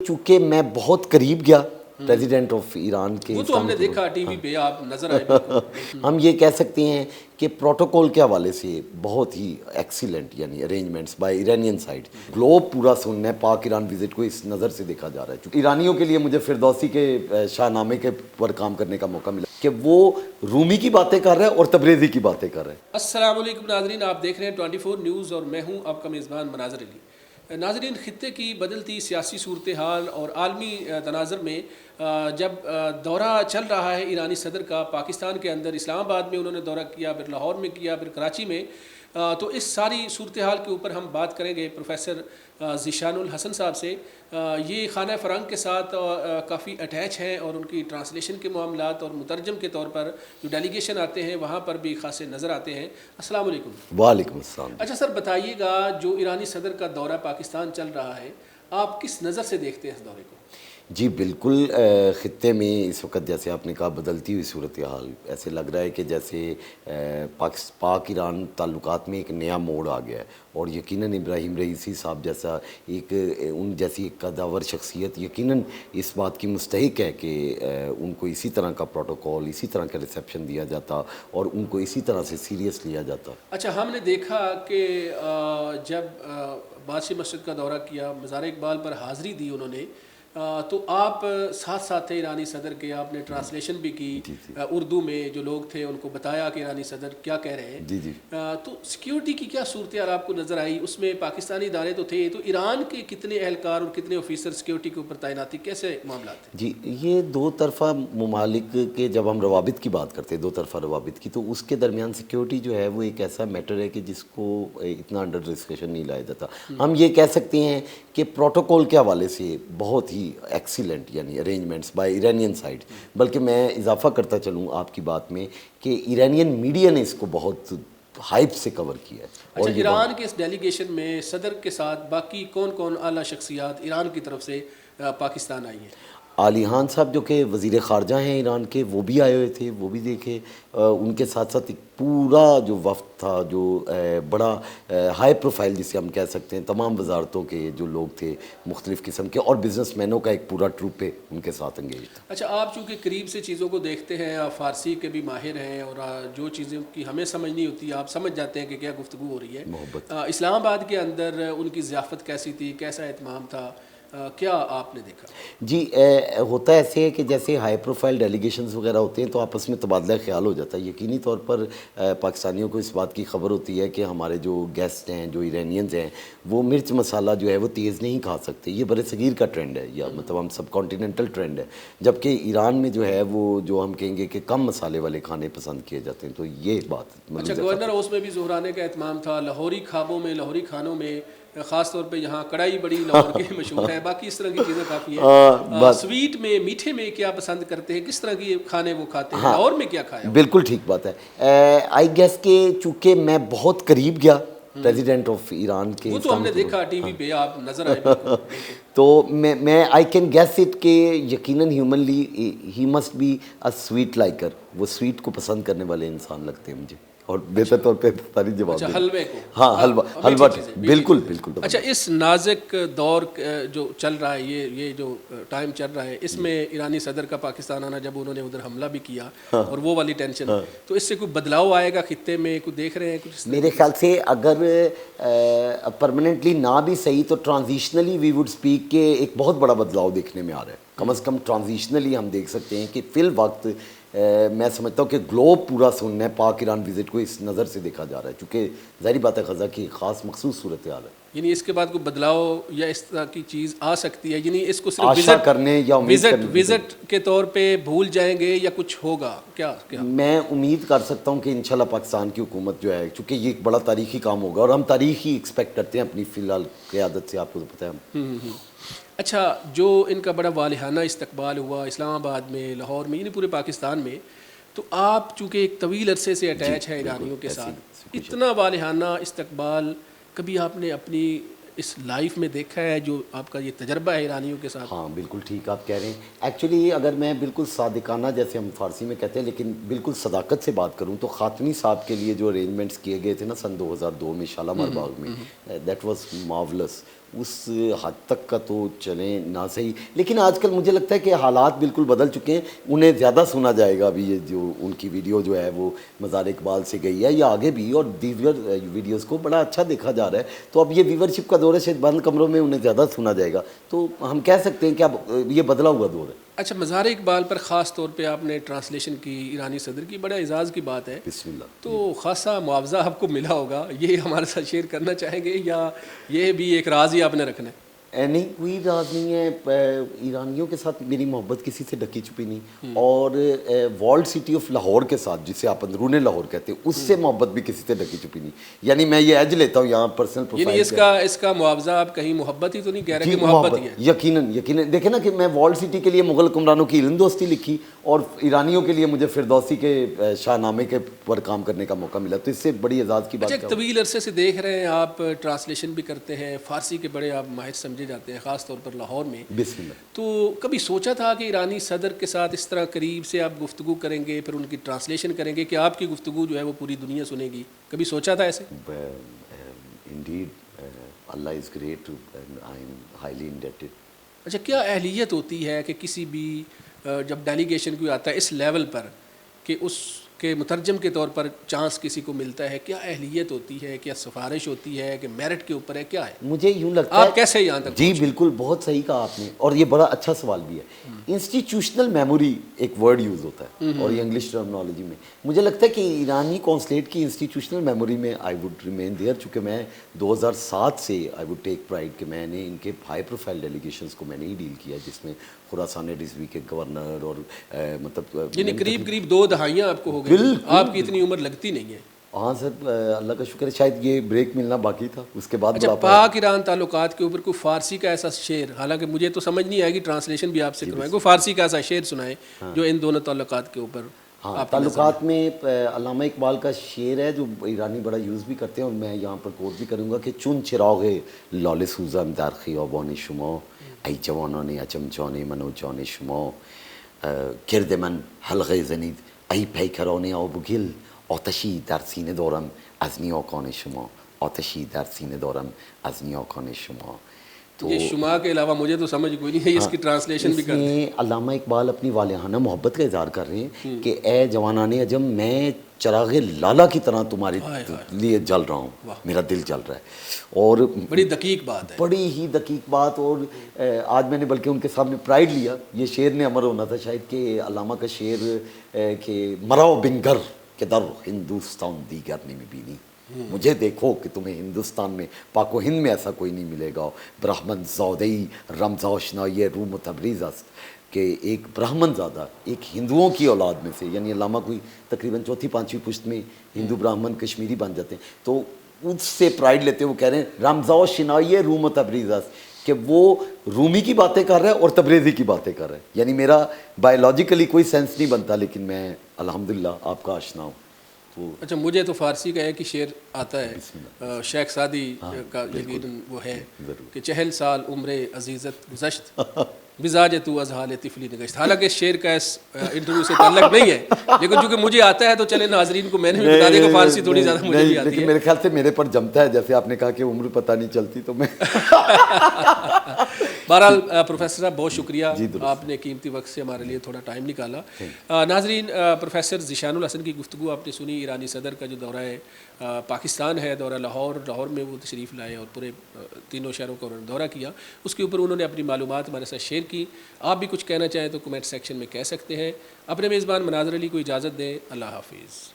چونکہ میں بہت قریب گیا پریزیڈنٹ آف ایران کے، وہ تو ہم نے دیکھا ٹی وی پہ آپ نظر آئے بالکل۔ ہم یہ کہہ سکتے ہیں کہ پروٹوکول کے حوالے سے بہت ہی ایکسیلنٹ یعنی arrangements by Iranian side, Globe پورا سننا ہے پاک ایران وزٹ کو اس نظر سے دیکھا جا رہا ہے۔ چونکہ ایرانیوں کے لیے مجھے فردوسی کے شاہ نامے کے پر کام کرنے کا موقع ملا کہ وہ رومی کی باتیں کر رہے ہیں اور تبریزی کی باتیں کر رہے ہیں۔ السلام علیکم ناظرین، آپ دیکھ رہے ہیں 24 نیوز اور میں ہوں آپ کا میزبان مناظر علی۔ ناظرین، خطے کی بدلتی سیاسی صورتحال اور عالمی تناظر میں جب دورہ چل رہا ہے ایرانی صدر کا پاکستان کے اندر، اسلام آباد میں انہوں نے دورہ کیا، پھر لاہور میں کیا، پھر کراچی میں، تو اس ساری صورتحال کے اوپر ہم بات کریں گے پروفیسر ذیشان الحسن صاحب سے۔ یہ خانہ فرنگ کے ساتھ کافی اٹیچ ہیں اور ان کی ٹرانسلیشن کے معاملات اور مترجم کے طور پر جو ڈیلیگیشن آتے ہیں وہاں پر بھی خاصے نظر آتے ہیں۔ السلام علیکم۔ وعلیکم السلام۔ اچھا سر، بتائیے گا جو ایرانی صدر کا دورہ پاکستان چل رہا ہے، آپ کس نظر سے دیکھتے ہیں اس دورے کو؟ جی بالکل، خطے میں اس وقت جیسے آپ نے کہا بدلتی ہوئی صورتحال، ایسے لگ رہا ہے کہ جیسے پاک ایران تعلقات میں ایک نیا موڑ آ گیا ہے، اور یقیناً ابراہیم رئیسی صاحب جیسا ان جیسی ایک قداور شخصیت یقیناً اس بات کی مستحق ہے کہ ان کو اسی طرح کا پروٹوکول، اسی طرح کا ریسیپشن دیا جاتا اور ان کو اسی طرح سے سیریس لیا جاتا۔ اچھا، ہم نے دیکھا کہ جب بادشاہ مسجد کا دورہ کیا، مزار اقبال پر حاضری دی انہوں نے، تو آپ ساتھ ساتھ تھے ایرانی صدر کے، آپ نے ٹرانسلیشن بھی کی اردو میں، جو لوگ تھے ان کو بتایا کہ ایرانی صدر کیا کہہ رہے ہیں۔ تو سیکیورٹی کی کیا صورتحال آپ کو نظر آئی؟ اس میں پاکستانی ادارے تو تھے، تو ایران کے کتنے اہلکار اور کتنے آفیسر سیکیورٹی کے اوپر تعیناتی، کیسے معاملات تھے؟ جی، یہ دو طرفہ ممالک کے جب ہم روابط کی بات کرتے ہیں، دو طرفہ روابط کی، تو اس کے درمیان سیکیورٹی جو ہے وہ ایک ایسا میٹر ہے کہ جس کو اتنا انڈر ڈسکشن نہیں لایا جاتا۔ ہم یہ کہہ سکتے ہیں کہ پروٹوکول کے حوالے سے بہت ہی ایکسیلنٹ یعنی ارینجمنٹس بائی ایرانین سائڈ، بلکہ میں اضافہ کرتا چلوں آپ کی بات میں کہ ایرانین میڈیا نے اس کو بہت ہائپ سے کور کیا ہے۔ اچھا، ایران کے اس ڈیلیگیشن میں صدر کے ساتھ باقی کون کون اعلیٰ شخصیات ایران کی طرف سے پاکستان آئی ہیں؟ علی خان صاحب جو کہ وزیر خارجہ ہیں ایران کے، وہ بھی آئے ہوئے تھے، وہ بھی دیکھے۔ ان کے ساتھ ساتھ ایک پورا جو وفد تھا، جو بڑا ہائی پروفائل جسے ہم کہہ سکتے ہیں، تمام وزارتوں کے جو لوگ تھے مختلف قسم کے، اور بزنس مینوں کا ایک پورا ٹروپ پہ ان کے ساتھ انگیج تھا۔ اچھا، آپ چونکہ قریب سے چیزوں کو دیکھتے ہیں، آپ فارسی کے بھی ماہر ہیں، اور جو چیزیں کی ہمیں سمجھ نہیں ہوتی آپ سمجھ جاتے ہیں کہ کیا گفتگو ہو رہی ہے۔ محبت اسلام آباد کے اندر ان کی ضیافت کیسی تھی، کیسا اہتمام تھا، کیا آپ نے دیکھا؟ جی، ہوتا ایسے ہے کہ جیسے ہائی پروفائل ڈیلیگیشنز وغیرہ ہوتے ہیں تو آپس میں تبادلہ خیال ہو جاتا ہے۔ یقینی طور پر پاکستانیوں کو اس بات کی خبر ہوتی ہے کہ ہمارے جو گیسٹ ہیں، جو ایرانینز ہیں، وہ مرچ مسالہ جو ہے وہ تیز نہیں کھا سکتے۔ یہ برِ صغیر کا ٹرینڈ ہے، یا مطلب ہم سب کانٹیننٹل ٹرینڈ ہے، جبکہ ایران میں جو ہے وہ جو ہم کہیں گے کہ کم مسالے والے کھانے پسند کیے جاتے ہیں۔ تو یہ بات اچھا، گورنر ہاؤس میں بھی ظہرانے کا اہتمام تھا، لاہوری خوابوں میں، لاہوری کھانوں میں، خاص طور پہ یہاں کڑھائی بڑی لاہور کے مشہور ہے، باقی اس طرح کی چیزیں کافی ہیں۔ سویٹ میں، میٹھے میں کیا پسند کرتے ہیں، کس طرح کی کھانے وہ کھاتے ہیں، لاہور میں کیا کھایا؟ بالکل ٹھیک بات ہے۔ آئی گیس کہ چونکہ میں بہت قریب گیا پریزیڈنٹ آف ایران کے، وہ تو ہم نے دیکھا ٹی وی پہ، آپ نظر آئے بالکل۔ تو میں آئی کین گیس اٹ کہ یقیناً humanly he must be a sweet liker, وہ سویٹ کو پسند کرنے والے انسان لگتے ہیں مجھے، اور بہتر طور پہ ساری جواب۔ اچھا، حلوے کو؟ ہاں، حلوہ، بالکل بالکل۔ اچھا، اس نازک دور جو چل رہا ہے، یہ جو ٹائم چل رہا ہے، اس میں ایرانی صدر کا پاکستان آنا، جب انہوں نے ادھر حملہ بھی کیا اور وہ والی ٹینشن، تو اس سے کوئی بدلاؤ آئے گا خطے میں؟ کوئی دیکھ رہے ہیں کچھ؟ میرے خیال سے اگر پرماننٹلی نہ بھی صحیح تو ٹرانزیشنلی وی وڈ اسپیک کہ ایک بہت بڑا بدلاؤ دیکھنے میں آ رہا ہے۔ کم از کم ٹرانزیشنلی ہم دیکھ سکتے ہیں کہ فی الوقت میں سمجھتا ہوں کہ گلوب پورا سننا ہے پاک ایران وزٹ کو اس نظر سے دیکھا جا رہا ہے، چونکہ ظاہری بات ہے غزہ کی خاص مخصوص صورتحال ہے۔ یعنی اس کے بعد کوئی بدلاؤ یا اس طرح کی چیز آ سکتی ہے؟ یعنی اس کو صرف آشا کرنے یا وزٹ کے طور پہ بھول جائیں گے یا کچھ ہوگا کیا؟ میں امید کر سکتا ہوں کہ انشاءاللہ پاکستان کی حکومت جو ہے، چونکہ یہ ایک بڑا تاریخی کام ہوگا اور ہم تاریخ ہی ایکسپیکٹ کرتے ہیں اپنی فی الحال قیادت سے، آپ کو تو پتہ ہے۔ اچھا، جو ان کا بڑا والہانہ استقبال ہوا اسلام آباد میں، لاہور میں، یعنی پورے پاکستان میں، تو آپ چونکہ ایک طویل عرصے سے اٹیچ ہے ایرانیوں کے ساتھ، اتنا والہانہ استقبال کبھی آپ نے اپنی اس لائف میں دیکھا ہے جو آپ کا یہ تجربہ ہے ایرانیوں کے ساتھ؟ ہاں بالکل ٹھیک آپ کہہ رہے ہیں۔ ایکچولی اگر میں بالکل صادقانہ جیسے ہم فارسی میں کہتے ہیں لیکن بالکل صداقت سے بات کروں تو خاتمی صاحب کے لیے جو ارینجمنٹس کیے گئے تھے نا سن 2002 میں شالامار باغ میں، دیٹ واز مارولس۔ اس حد تک کا تو چلیں نہ صحیح، لیکن آج کل مجھے لگتا ہے کہ حالات بالکل بدل چکے ہیں، انہیں زیادہ سنا جائے گا ابھی، یہ جو ان کی ویڈیو جو ہے وہ مزار اقبال سے گئی ہے یا آگے بھی، اور دیگر ویڈیوز کو بڑا اچھا دیکھا جا رہا ہے، تو اب یہ ویورشپ کا دور ہے، شاید بند کمروں میں انہیں زیادہ سنا جائے گا، تو ہم کہہ سکتے ہیں کہ اب یہ بدلا ہوا دور ہے۔ اچھا، مزار اقبال پر خاص طور پہ آپ نے ٹرانسلیشن کی ایرانی صدر کی، بڑا اعزاز کی بات ہے، بسم اللہ۔ تو خاصا معاوضہ آپ کو ملا ہوگا، یہ ہمارے ساتھ شیئر کرنا چاہیں گے یا یہ بھی ایک راز ہی آپ نے رکھنا ہے؟ نہیں، کوئی راز نہیں ہے، ایرانیوں کے ساتھ میری محبت کسی سے ڈکی چھپی نہیں، اور والڈ سٹی آف لاہور کے ساتھ، جسے آپ اندرون لاہور کہتے ہیں، اس سے محبت بھی کسی سے ڈکی چھپی نہیں، یعنی میں یہ ایج لیتا ہوں یہاں پرسنل یعنی پروفائل۔ اس کا معاوضہ آپ کہیں محبت ہی تو نہیں کہہ رہے جی کہ محبت ہی ہے؟ یقیناً دیکھیں نا کہ میں والڈ سٹی کے لیے مغل حکمرانوں کی علم دوستی لکھی، اور ایرانیوں کے لیے مجھے فردوسی کے شاہ نامے کے پر کام کرنے کا موقع ملا، تو اس سے بڑی اعزاز کی بات اچھا، کیا ایک طویل عرصے سے دیکھ رہے ہیں آپ، ٹرانسلیشن بھی کرتے ہیں، فارسی کے بڑے آپ ماہر سمجھے جاتے ہیں، خاص طور پر لاہور میں، بسم اللہ۔ تو کبھی سوچا تھا کہ ایرانی صدر کے ساتھ اس طرح قریب سے آپ گفتگو کریں گے، پھر ان کی ٹرانسلیشن کریں گے، کہ آپ کی گفتگو جو ہے وہ پوری دنیا سنے گی؟ کبھی سوچا تھا ایسے؟ Indeed, Allah is great and I am highly indebted. اچھا، کیا اہلیت ہوتی ہے کہ کسی بھی جب ڈیلیگیشن کوئی آتا ہے اس لیول پر، کہ اس کے مترجم کے طور پر چانس کسی کو ملتا ہے، کیا اہلیت ہوتی ہے، کیا سفارش ہوتی ہے، کہ میرٹ کے اوپر ہے، کیا ہے؟ مجھے یوں لگتا ہے آپ کیسے یہاں تک؟ جی بالکل، بہت صحیح کہا آپ نے، اور یہ بڑا اچھا سوال بھی ہے۔ انسٹیٹیوشنل میموری ایک ورڈ یوز ہوتا ہے، اور یہ انگلش ٹرمنالوجی میں مجھے لگتا ہے کہ ایرانی کونسلیٹ کی انسٹیٹیوشنل میموری میں آئی وڈ ریمین دیئر، چونکہ میں 2007 سے آئی وڈ ٹیک پرائڈ کہ میں نے ان کے ہائی پروفائل ڈیلیگیشنز کو میں نے ہی ڈیل کیا، جس میں خراسان رضوی کے گورنر اور مطلب یعنی قریب 2 دہائیاں آپ کو ہو گئی، آپ کی اتنی عمر لگتی نہیں ہے۔ ہاں سر، اللہ کا شکر ہے، شاید یہ بریک ملنا باقی تھا، اس کے بعد اچھا، پاک ایران تعلقات کے اوپر کوئی فارسی کا ایسا شعر، حالانکہ مجھے تو سمجھ نہیں آئے گی، ٹرانسلیشن بھی آپ سے کروائیں، کوئی فارسی کا ایسا شعر سنائیں جو ان دونوں تعلقات کے اوپر۔ ہاں، تعلقات میں علامہ اقبال کا شعر ہے جو ایرانی بڑا یوز بھی کرتے ہیں، اور میں یہاں پر کوٹ بھی کروں گا کہ چون چراغ لال سوزم در خیابان شما، ای جوانان اچمچان منوچان شما، کرد من حلقه زنید ای پیکران آب و گل، آتشی در سینه دارم از نیاکان شما، آتشی در سینه دارم از نیاکان شما۔ تو یہ شما کے علاوہ مجھے تو سمجھ کوئی نہیں ہے، اس کی ٹرانسلیشن بھی اس کر دیں۔ میں علامہ اقبال اپنی والہانہ محبت کا اظہار کر رہے ہیں کہ اے جوانان عجم، میں چراغ لالا کی طرح تمہارے لیے جل رہا ہوں، میرا دل جل رہا ہے، اور بڑی دقیق بات ہے، بڑی ہی دقیق بات۔ اور آج میں نے بلکہ ان کے سامنے پرائڈ لیا، یہ شعر نے امر ہونا تھا شاید، کہ علامہ کا شعر کہ مراؤ بنگر کہ در ہندوستان دیگر نمی بینی، مجھے دیکھو کہ تمہیں ہندوستان میں، پاک و ہند میں ایسا کوئی نہیں ملے گا، برہمن زادئی رمزاشنائی روم و تبریز است، کہ ایک برہمن زادہ، ایک ہندوؤں کی اولاد میں سے، یعنی علامہ کوئی تقریباً 4th-5ویں پشت میں ہندو براہمن کشمیری بن جاتے ہیں، تو اس سے پرائڈ لیتے ہیں، وہ کہہ رہے ہیں رمزاشنائی روم و تبریز است، کہ وہ رومی کی باتیں کر رہا ہے اور تبریزی کی باتیں کر رہا ہے، یعنی میرا بایولوجیکلی کوئی سینس نہیں بنتا، لیکن میں الحمدللہ آپ کا آشنا ہوں۔ اچھا، مجھے تو فارسی کا ایک ہی شعر آتا ہے، شیخ سعدی کا، یقیناً وہ ہے کہ 40 سال عمر عزیزت گزشت، مزاج تو از حال طفلی نگشت۔ حالانکہ اس شعر کا اس انٹرویو سے تعلق نہیں ہے، لیکن چونکہ مجھے آتا ہے تو چلے ناظرین کو میں نے بھی بتا دیا کہ فارسی تھوڑی زیادہ مجھے بھی آتی لیکن ہے۔ میرے خیال سے میرے پر جمتا ہے، جیسے آپ نے کہا کہ عمر پتہ نہیں چلتی، تو میں بہرحال پروفیسر صاحب بہت شکریہ، آپ نے قیمتی وقت سے ہمارے لیے تھوڑا ٹائم نکالا۔ ناظرین، پروفیسر ذیشان الحسن کی گفتگو آپ نے سنی، ایرانی صدر کا جو دورہ پاکستان ہے، دورہ لاہور میں وہ تشریف لائے اور پورے 3 شہروں کا انہوں نے دورہ کیا، اس کے اوپر انہوں نے اپنی معلومات ہمارے ساتھ شیئر کی۔ آپ بھی کچھ کہنا چاہیں تو کمنٹ سیکشن میں کہہ سکتے ہیں۔ اپنے میزبان مناظر علی کو اجازت دیں، اللہ حافظ۔